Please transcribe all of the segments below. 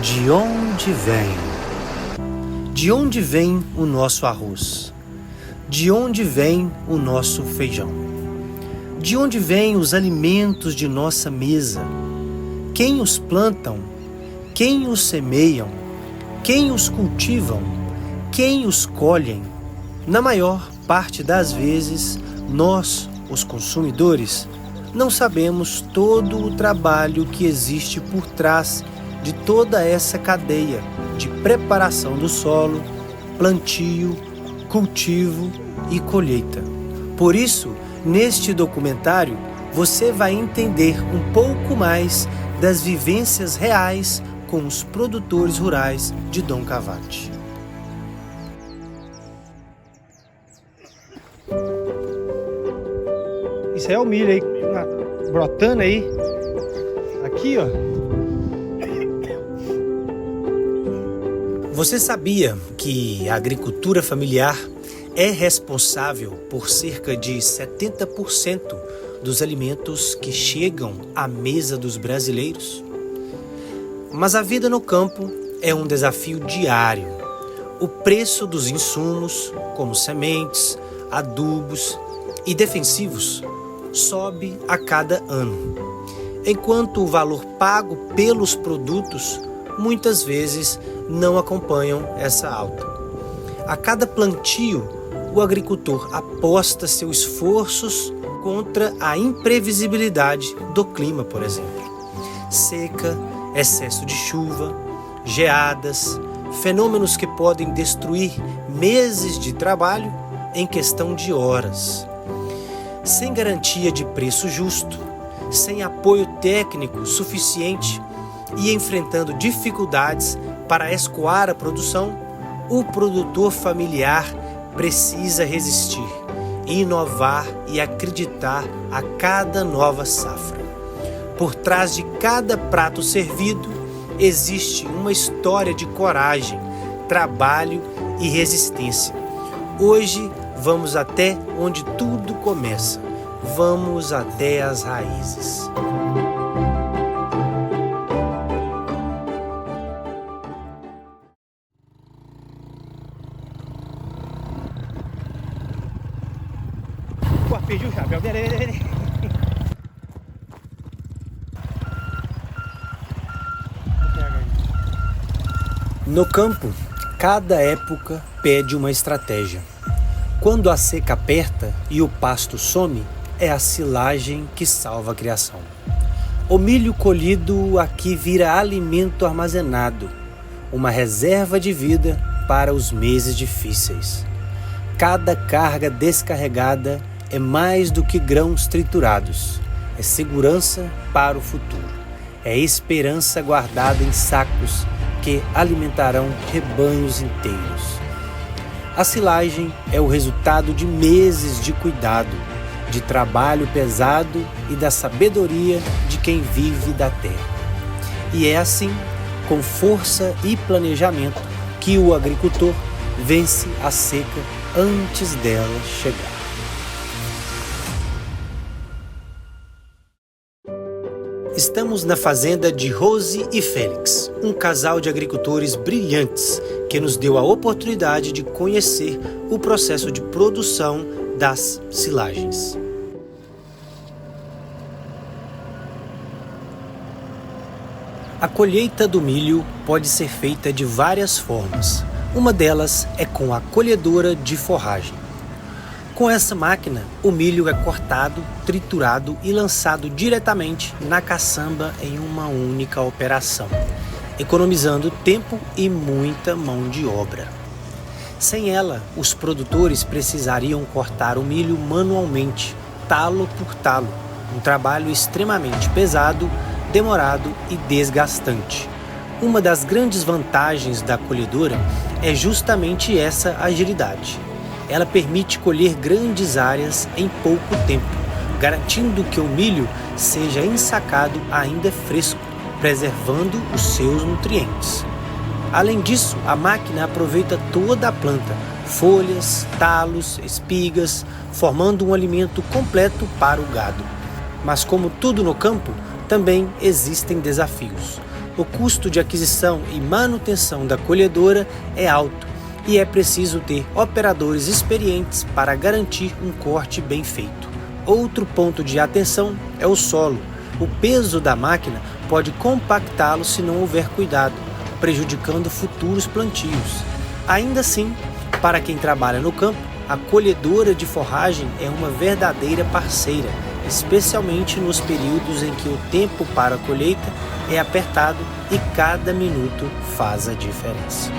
De onde vem? De onde vem o nosso arroz? De onde vem o nosso feijão? De onde vêm os alimentos de nossa mesa? Quem os plantam? Quem os semeiam? Quem os cultivam? Quem os colhem? Na maior parte das vezes, nós, os consumidores, não sabemos todo o trabalho que existe por trás de toda essa cadeia de preparação do solo, plantio, cultivo e colheita. Por isso, neste documentário, você vai entender um pouco mais das vivências reais com os produtores rurais de Dom Cavate. Isso aí é o milho aí, brotando aí. Aqui, ó. Você sabia que a agricultura familiar é responsável por cerca de 70% dos alimentos que chegam à mesa dos brasileiros? Mas a vida no campo é um desafio diário. O preço dos insumos, como sementes, adubos e defensivos, sobe a cada ano, enquanto o valor pago pelos produtos muitas vezes não acompanham essa alta. A cada plantio, o agricultor aposta seus esforços contra a imprevisibilidade do clima, por exemplo. Seca, excesso de chuva, geadas, fenômenos que podem destruir meses de trabalho em questão de horas. Sem garantia de preço justo, sem apoio técnico suficiente e enfrentando dificuldades para escoar a produção, o produtor familiar precisa resistir, inovar e acreditar a cada nova safra. Por trás de cada prato servido existe uma história de coragem, trabalho e resistência. Hoje vamos até onde tudo começa. Vamos até as raízes. Perdi o chapéu. No campo, cada época pede uma estratégia. Quando a seca aperta e o pasto some, é a silagem que salva a criação. O milho colhido aqui vira alimento armazenado, uma reserva de vida para os meses difíceis. Cada carga descarregada é mais do que grãos triturados, é segurança para o futuro, é esperança guardada em sacos que alimentarão rebanhos inteiros. A silagem é o resultado de meses de cuidado, de trabalho pesado e da sabedoria de quem vive da terra. E é assim, com força e planejamento, que o agricultor vence a seca antes dela chegar. Estamos na fazenda de Rose e Félix, um casal de agricultores brilhantes que nos deu a oportunidade de conhecer o processo de produção das silagens. A colheita do milho pode ser feita de várias formas. Uma delas é com a colhedora de forragem. Com essa máquina, o milho é cortado, triturado e lançado diretamente na caçamba em uma única operação, economizando tempo e muita mão de obra. Sem ela, os produtores precisariam cortar o milho manualmente, talo por talo, um trabalho extremamente pesado, demorado e desgastante. Uma das grandes vantagens da colhedora é justamente essa agilidade. Ela permite colher grandes áreas em pouco tempo, garantindo que o milho seja ensacado ainda fresco, preservando os seus nutrientes. Além disso, a máquina aproveita toda a planta, folhas, talos, espigas, formando um alimento completo para o gado. Mas como tudo no campo, também existem desafios. O custo de aquisição e manutenção da colhedora é alto e é preciso ter operadores experientes para garantir um corte bem feito. Outro ponto de atenção é o solo. O peso da máquina pode compactá-lo se não houver cuidado, prejudicando futuros plantios. Ainda assim, para quem trabalha no campo, a colhedora de forragem é uma verdadeira parceira, especialmente nos períodos em que o tempo para a colheita é apertado e cada minuto faz a diferença.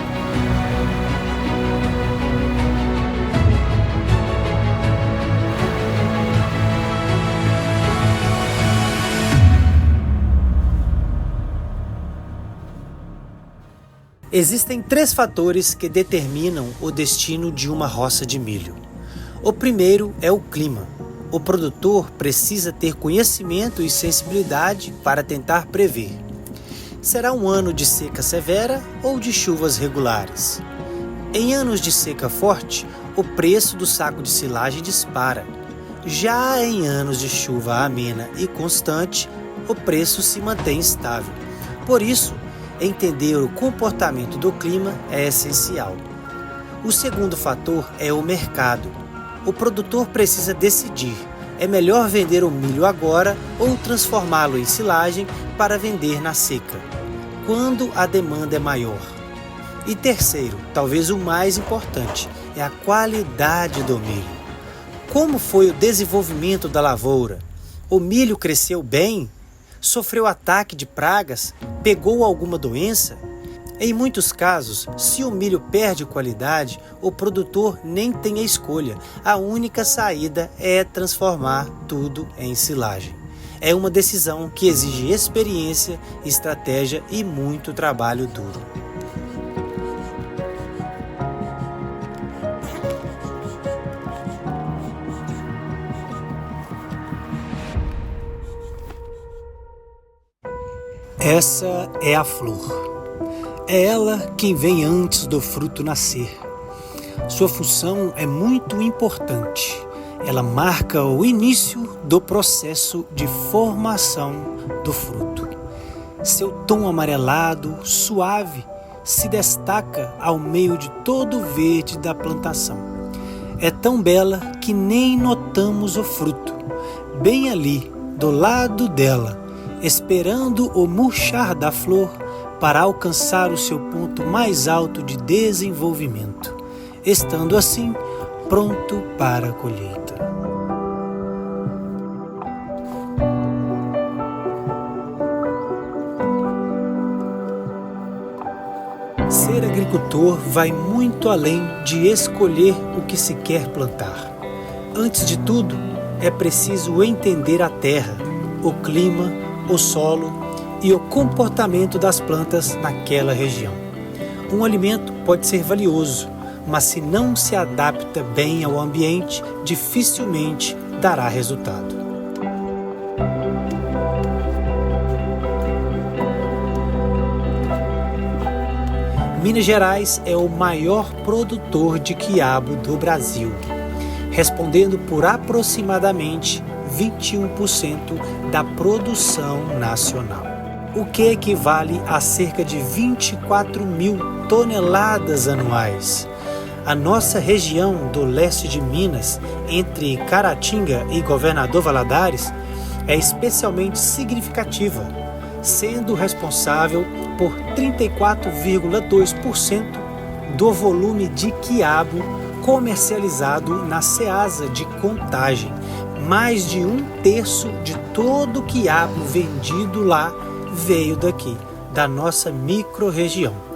Existem 3 fatores que determinam o destino de uma roça de milho. O primeiro é o clima. O produtor precisa ter conhecimento e sensibilidade para tentar prever. Será um ano de seca severa ou de chuvas regulares? Em anos de seca forte, o preço do saco de silagem dispara. Já em anos de chuva amena e constante, o preço se mantém estável. Por isso, entender o comportamento do clima é essencial. O segundo fator é o mercado. O produtor precisa decidir: é melhor vender o milho agora ou transformá-lo em silagem para vender na seca, quando a demanda é maior. E terceiro, talvez o mais importante, é a qualidade do milho. Como foi o desenvolvimento da lavoura? O milho cresceu bem? Sofreu ataque de pragas? Pegou alguma doença? Em muitos casos, se o milho perde qualidade, o produtor nem tem a escolha. A única saída é transformar tudo em silagem. É uma decisão que exige experiência, estratégia e muito trabalho duro. Essa é a flor. É ela quem vem antes do fruto nascer. Sua função é muito importante. Ela marca o início do processo de formação do fruto. Seu tom amarelado, suave, se destaca ao meio de todo o verde da plantação. É tão bela que nem notamos o fruto. Bem ali, do lado dela, esperando o murchar da flor para alcançar o seu ponto mais alto de desenvolvimento, estando assim pronto para a colheita. Ser agricultor vai muito além de escolher o que se quer plantar. Antes de tudo, é preciso entender a terra, o clima, o solo e o comportamento das plantas naquela região. Um alimento pode ser valioso, mas se não se adapta bem ao ambiente, dificilmente dará resultado. Minas Gerais é o maior produtor de quiabo do Brasil, respondendo por aproximadamente 21% da produção nacional, o que equivale a cerca de 24 mil toneladas anuais. A nossa região do leste de Minas, entre Caratinga e Governador Valadares, é especialmente significativa, sendo responsável por 34,2% do volume de quiabo comercializado na Ceasa de Contagem. Mais de 1/3 de todo o quiabo vendido lá veio daqui, da nossa micro-região.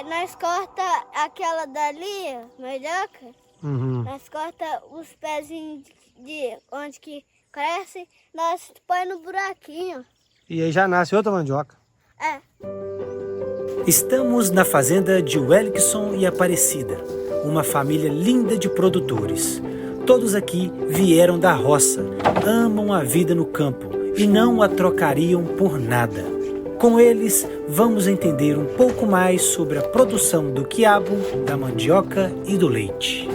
Nós corta aquela dali, mandioca. Nós corta os pezinhos de onde que cresce, nós põe no buraquinho. E aí já nasce outra mandioca. É. Estamos na fazenda de Wellingson e Aparecida, uma família linda de produtores. Todos aqui vieram da roça, amam a vida no campo e não a trocariam por nada. Com eles, vamos entender um pouco mais sobre a produção do quiabo, da mandioca e do leite.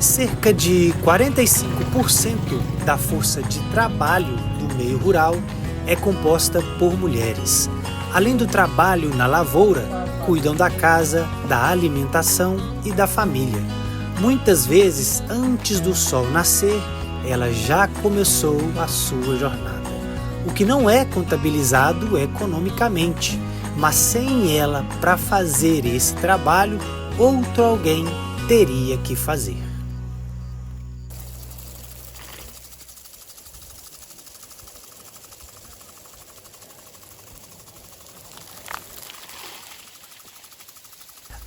Cerca de 45% da força de trabalho do meio rural é composta por mulheres. Além do trabalho na lavoura, cuidam da casa, da alimentação e da família. Muitas vezes, antes do sol nascer, ela já começou a sua jornada. O que não é contabilizado economicamente, mas sem ela para fazer esse trabalho, outro alguém teria que fazer.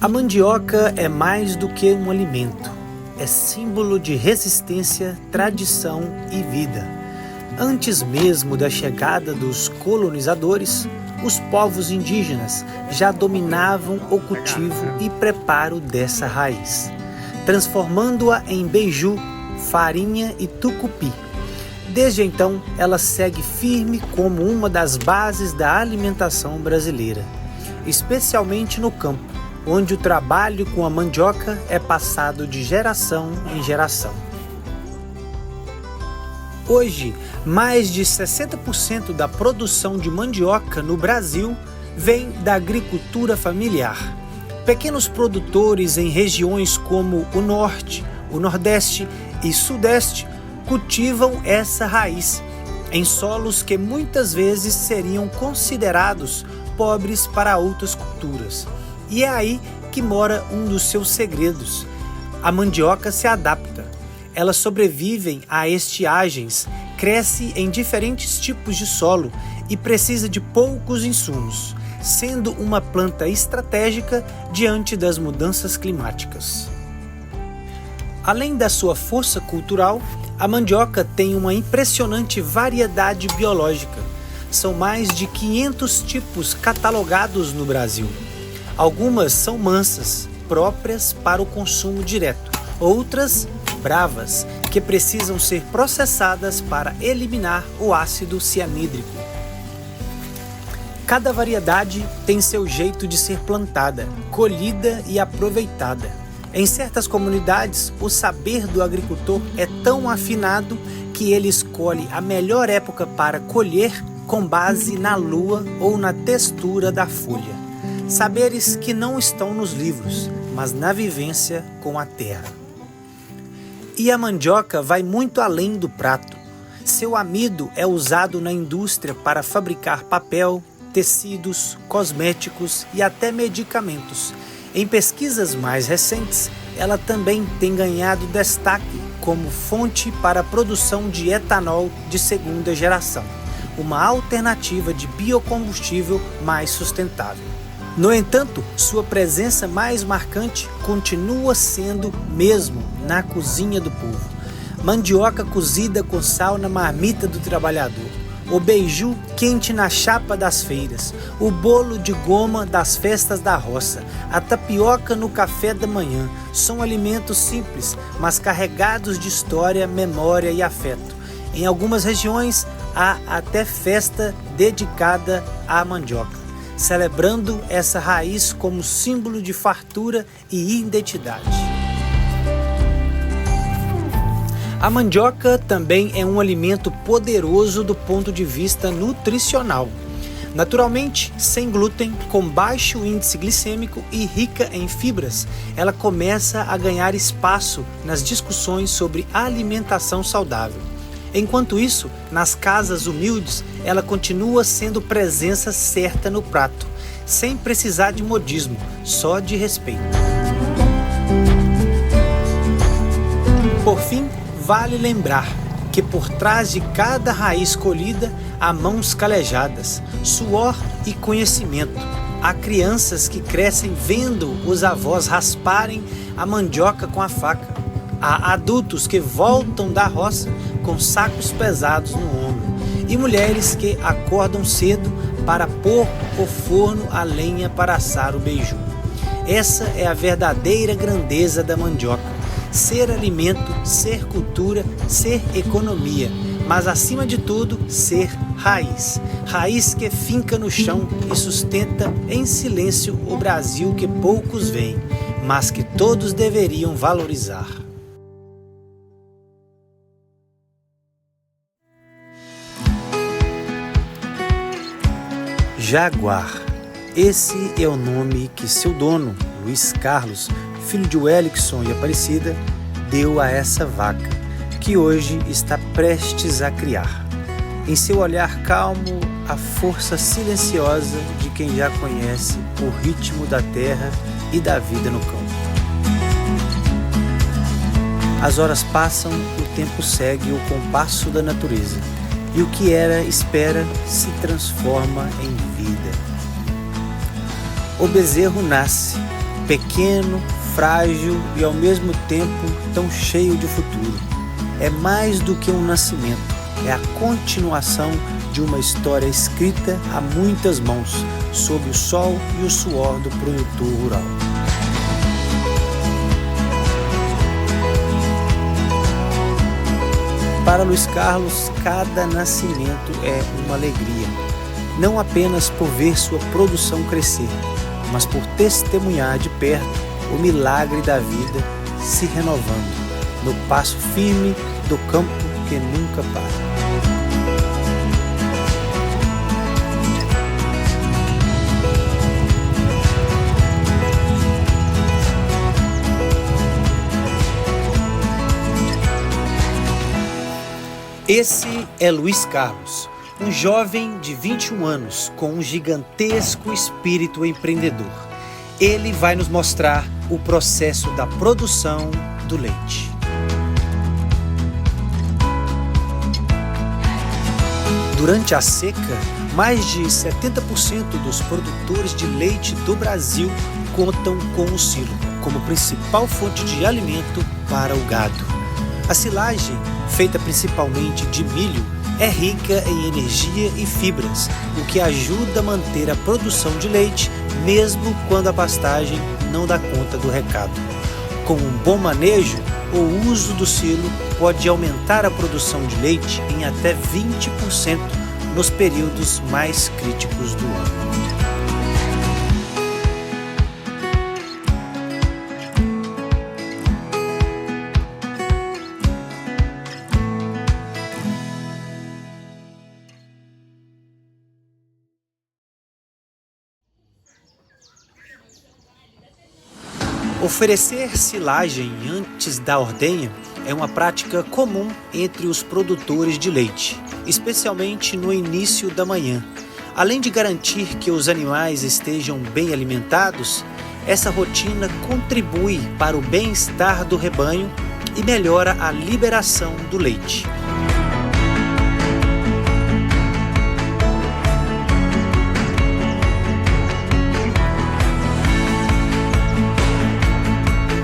A mandioca é mais do que um alimento, é símbolo de resistência, tradição e vida. Antes mesmo da chegada dos colonizadores, os povos indígenas já dominavam o cultivo e preparo dessa raiz, transformando-a em beiju, farinha e tucupi. Desde então, ela segue firme como uma das bases da alimentação brasileira, especialmente no campo, onde o trabalho com a mandioca é passado de geração em geração. Hoje, mais de 60% da produção de mandioca no Brasil vem da agricultura familiar. Pequenos produtores em regiões como o Norte, o Nordeste e Sudeste cultivam essa raiz em solos que muitas vezes seriam considerados pobres para outras culturas. E é aí que mora um dos seus segredos. A mandioca se adapta. Elas sobrevivem a estiagens, cresce em diferentes tipos de solo e precisa de poucos insumos, sendo uma planta estratégica diante das mudanças climáticas. Além da sua força cultural, a mandioca tem uma impressionante variedade biológica. São mais de 500 tipos catalogados no Brasil. Algumas são mansas, próprias para o consumo direto. Outras, bravas, que precisam ser processadas para eliminar o ácido cianídrico. Cada variedade tem seu jeito de ser plantada, colhida e aproveitada. Em certas comunidades, o saber do agricultor é tão afinado que ele escolhe a melhor época para colher com base na lua ou na textura da folha. Saberes que não estão nos livros, mas na vivência com a terra. E a mandioca vai muito além do prato. Seu amido é usado na indústria para fabricar papel, tecidos, cosméticos e até medicamentos. Em pesquisas mais recentes, ela também tem ganhado destaque como fonte para a produção de etanol de segunda geração, uma alternativa de biocombustível mais sustentável. No entanto, sua presença mais marcante continua sendo mesmo na cozinha do povo. Mandioca cozida com sal na marmita do trabalhador, o beiju quente na chapa das feiras, o bolo de goma das festas da roça, a tapioca no café da manhã, são alimentos simples, mas carregados de história, memória e afeto. Em algumas regiões, há até festa dedicada à mandioca, celebrando essa raiz como símbolo de fartura e identidade. A mandioca também é um alimento poderoso do ponto de vista nutricional. Naturalmente, sem glúten, com baixo índice glicêmico e rica em fibras, ela começa a ganhar espaço nas discussões sobre alimentação saudável. Enquanto isso, nas casas humildes, ela continua sendo presença certa no prato, sem precisar de modismo, só de respeito. Por fim, vale lembrar que por trás de cada raiz colhida há mãos calejadas, suor e conhecimento. Há crianças que crescem vendo os avós rasparem a mandioca com a faca. Há adultos que voltam da roça com sacos pesados no ombro e mulheres que acordam cedo para pôr o forno a lenha para assar o beiju. Essa é a verdadeira grandeza da mandioca. Ser alimento, ser cultura, ser economia, mas acima de tudo, ser raiz. Raiz que finca no chão e sustenta em silêncio o Brasil que poucos veem, mas que todos deveriam valorizar. Jaguar. Esse é o nome que seu dono, Luiz Carlos, filho de Wellington e Aparecida, deu a essa vaca, que hoje está prestes a criar. Em seu olhar calmo, a força silenciosa de quem já conhece o ritmo da terra e da vida no campo. As horas passam, o tempo segue o compasso da natureza, e o que era espera se transforma em vida. O bezerro nasce, pequeno, frágil e ao mesmo tempo tão cheio de futuro. É mais do que um nascimento, é a continuação de uma história escrita a muitas mãos, sob o sol e o suor do produtor rural. Para Luiz Carlos, cada nascimento é uma alegria, não apenas por ver sua produção crescer, mas por testemunhar de perto o milagre da vida se renovando, no passo firme do campo que nunca para. Esse é Luiz Carlos, um jovem de 21 anos com um gigantesco espírito empreendedor. Ele vai nos mostrar o processo da produção do leite. Durante a seca, mais de 70% dos produtores de leite do Brasil contam com o silo como principal fonte de alimento para o gado. A silagem, feita principalmente de milho, é rica em energia e fibras, o que ajuda a manter a produção de leite, mesmo quando a pastagem não dá conta do recado. Com um bom manejo, o uso do silo pode aumentar a produção de leite em até 20% nos períodos mais críticos do ano. Oferecer silagem antes da ordenha é uma prática comum entre os produtores de leite, especialmente no início da manhã. Além de garantir que os animais estejam bem alimentados, essa rotina contribui para o bem-estar do rebanho e melhora a liberação do leite.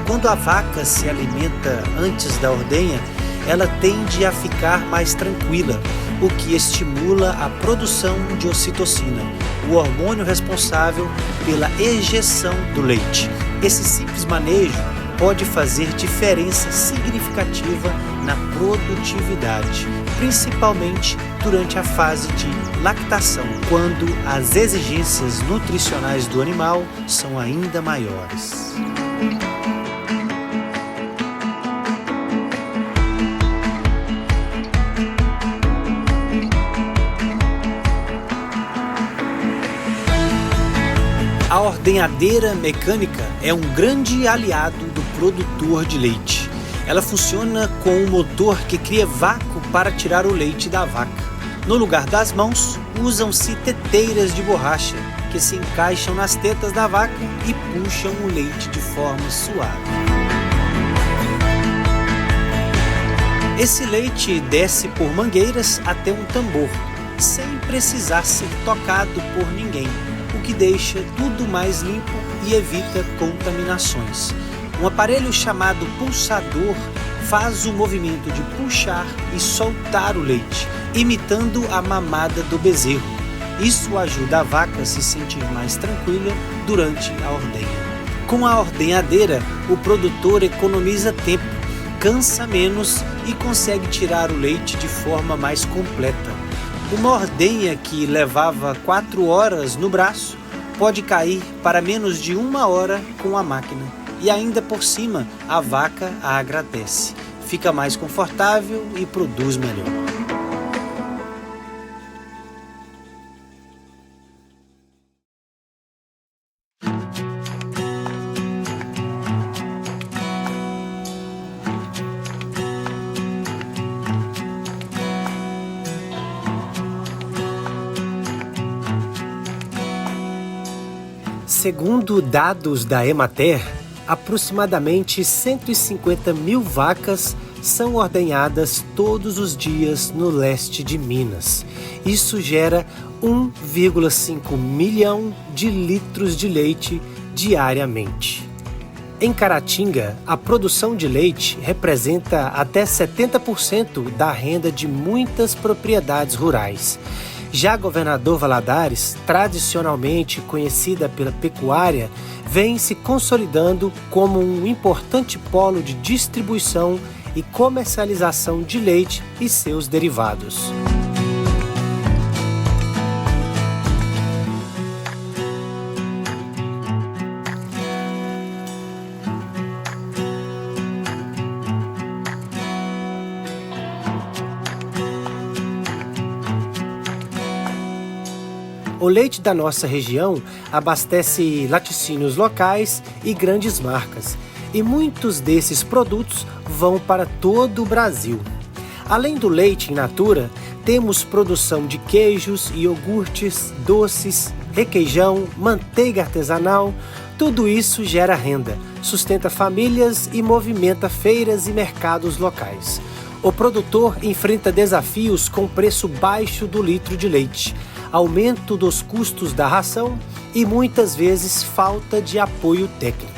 Quando a vaca se alimenta antes da ordenha, ela tende a ficar mais tranquila, o que estimula a produção de ocitocina, o hormônio responsável pela ejeção do leite. Esse simples manejo pode fazer diferença significativa na produtividade, principalmente durante a fase de lactação, quando as exigências nutricionais do animal são ainda maiores. A ordenhadeira mecânica é um grande aliado do produtor de leite. Ela funciona com um motor que cria vácuo para tirar o leite da vaca. No lugar das mãos, usam-se teteiras de borracha que se encaixam nas tetas da vaca e puxam o leite de forma suave. Esse leite desce por mangueiras até um tambor, sem precisar ser tocado por ninguém, o que deixa tudo mais limpo e evita contaminações. Um aparelho chamado pulsador faz o movimento de puxar e soltar o leite, imitando a mamada do bezerro. Isso ajuda a vaca a se sentir mais tranquila durante a ordenha. Com a ordenhadeira, o produtor economiza tempo, cansa menos e consegue tirar o leite de forma mais completa. Uma ordenha que levava 4 horas no braço pode cair para menos de 1 hora com a máquina. E ainda por cima, a vaca a agradece. Fica mais confortável e produz melhor. Segundo dados da Emater, aproximadamente 150 mil vacas são ordenhadas todos os dias no leste de Minas. Isso gera 1,5 milhão de litros de leite diariamente. Em Caratinga, a produção de leite representa até 70% da renda de muitas propriedades rurais. Já Governador Valadares, tradicionalmente conhecida pela pecuária, vem se consolidando como um importante polo de distribuição e comercialização de leite e seus derivados. O leite da nossa região abastece laticínios locais e grandes marcas, e muitos desses produtos vão para todo o Brasil. Além do leite in natura, temos produção de queijos, iogurtes, doces, requeijão, manteiga artesanal. Tudo isso gera renda, sustenta famílias e movimenta feiras e mercados locais. O produtor enfrenta desafios com preço baixo do litro de leite, aumento dos custos da ração e muitas vezes falta de apoio técnico.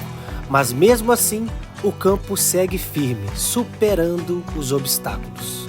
Mas mesmo assim, o campo segue firme, superando os obstáculos.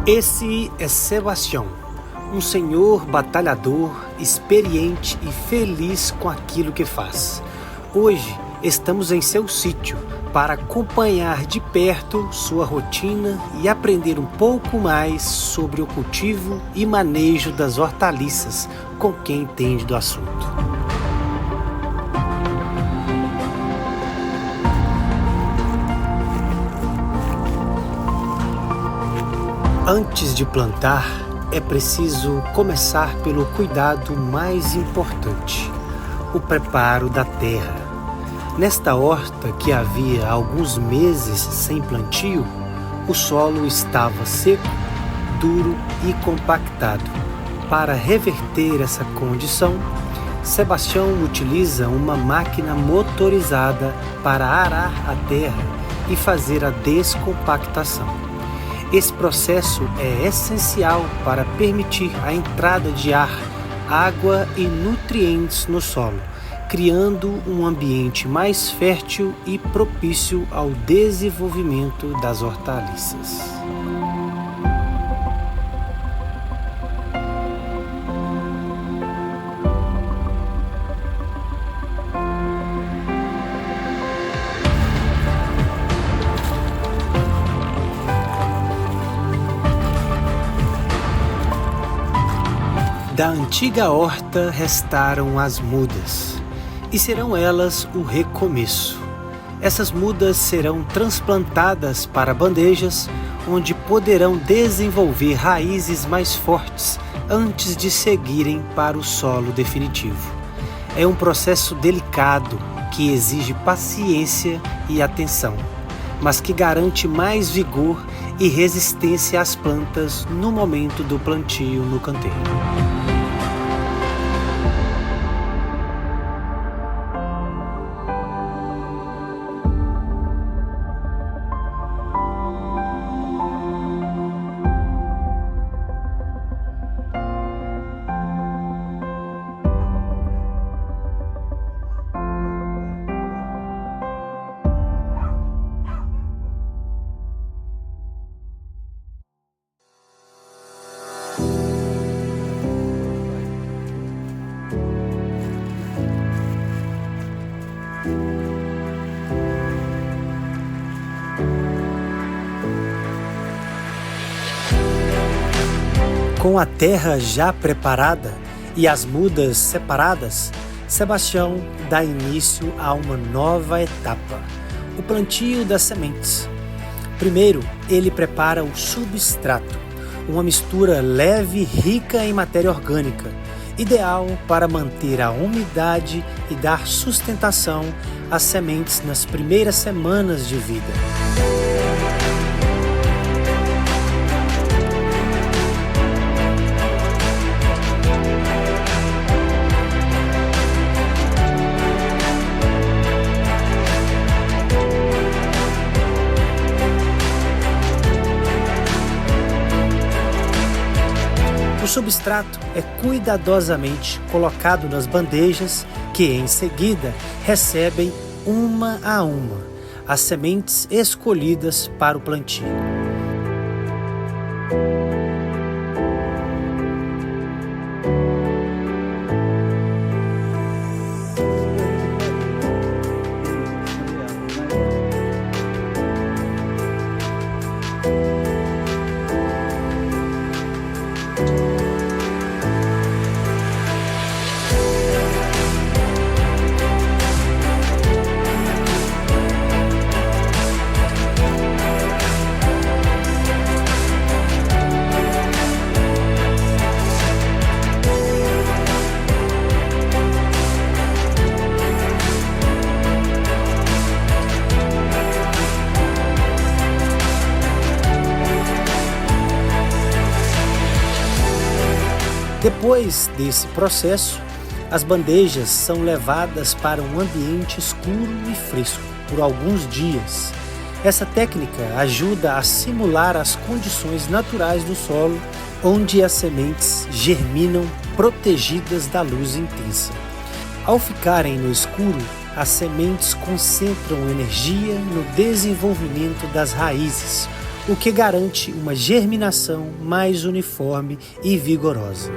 Esse é Sebastião, um senhor batalhador, experiente e feliz com aquilo que faz. Hoje estamos em seu sítio para acompanhar de perto sua rotina e aprender um pouco mais sobre o cultivo e manejo das hortaliças com quem entende do assunto. Antes de plantar, é preciso começar pelo cuidado mais importante, o preparo da terra. Nesta horta, que havia alguns meses sem plantio, o solo estava seco, duro e compactado. Para reverter essa condição, Sebastião utiliza uma máquina motorizada para arar a terra e fazer a descompactação. Esse processo é essencial para permitir a entrada de ar, água e nutrientes no solo, criando um ambiente mais fértil e propício ao desenvolvimento das hortaliças. Da antiga horta restaram as mudas, e serão elas o recomeço. Essas mudas serão transplantadas para bandejas, onde poderão desenvolver raízes mais fortes antes de seguirem para o solo definitivo. É um processo delicado que exige paciência e atenção, mas que garante mais vigor e resistência às plantas no momento do plantio no canteiro. Com a terra já preparada e as mudas separadas, Sebastião dá início a uma nova etapa, o plantio das sementes. Primeiro, ele prepara o substrato, uma mistura leve e rica em matéria orgânica, ideal para manter a umidade e dar sustentação às sementes nas primeiras semanas de vida. O substrato é cuidadosamente colocado nas bandejas que, em seguida, recebem uma a uma as sementes escolhidas para o plantio. Depois desse processo, as bandejas são levadas para um ambiente escuro e fresco por alguns dias. Essa técnica ajuda a simular as condições naturais do solo, onde as sementes germinam protegidas da luz intensa. Ao ficarem no escuro, as sementes concentram energia no desenvolvimento das raízes, o que garante uma germinação mais uniforme e vigorosa.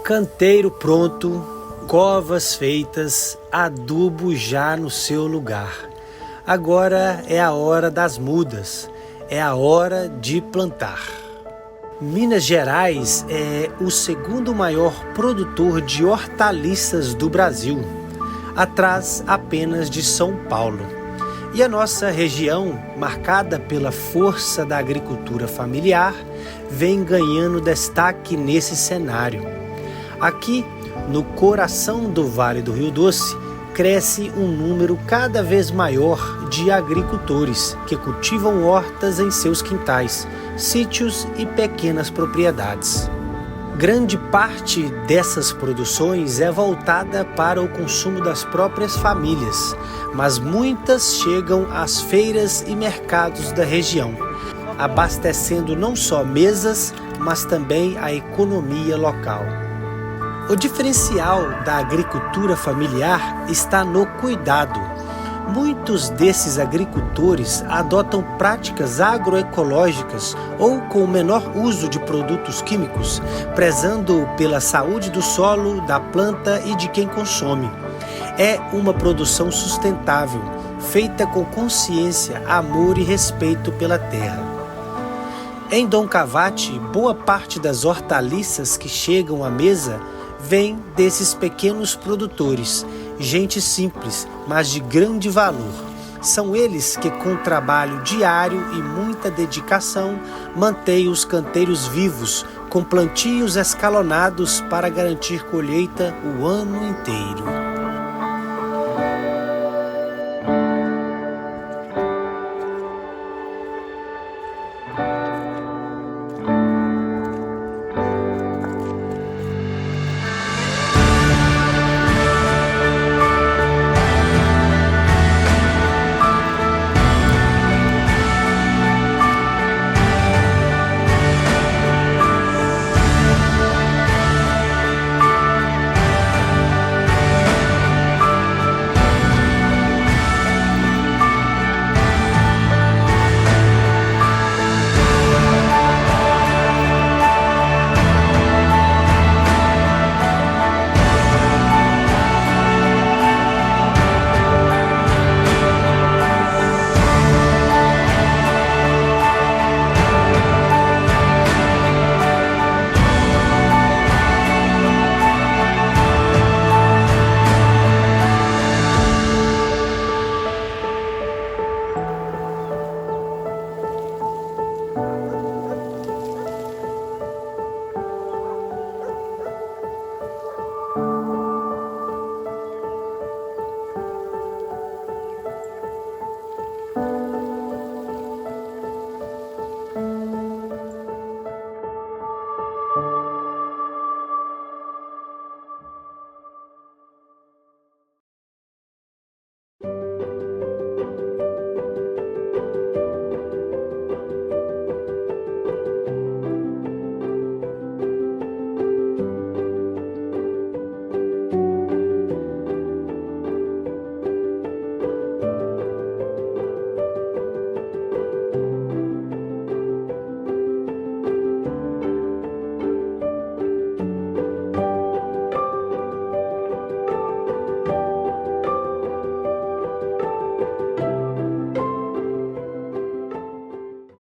Canteiro pronto, covas feitas, adubo já no seu lugar. Agora é a hora das mudas, é a hora de plantar. Minas Gerais é o segundo maior produtor de hortaliças do Brasil, atrás apenas de São Paulo. E a nossa região, marcada pela força da agricultura familiar, vem ganhando destaque nesse cenário. Aqui, no coração do Vale do Rio Doce, cresce um número cada vez maior de agricultores que cultivam hortas em seus quintais, sítios e pequenas propriedades. Grande parte dessas produções é voltada para o consumo das próprias famílias, mas muitas chegam às feiras e mercados da região, abastecendo não só mesas, mas também a economia local. O diferencial da agricultura familiar está no cuidado. Muitos desses agricultores adotam práticas agroecológicas ou com o menor uso de produtos químicos, prezando pela saúde do solo, da planta e de quem consome. É uma produção sustentável, feita com consciência, amor e respeito pela terra. Em Dom Cavate, boa parte das hortaliças que chegam à mesa vem desses pequenos produtores, gente simples, mas de grande valor. São eles que, com trabalho diário e muita dedicação, mantêm os canteiros vivos, com plantios escalonados para garantir colheita o ano inteiro.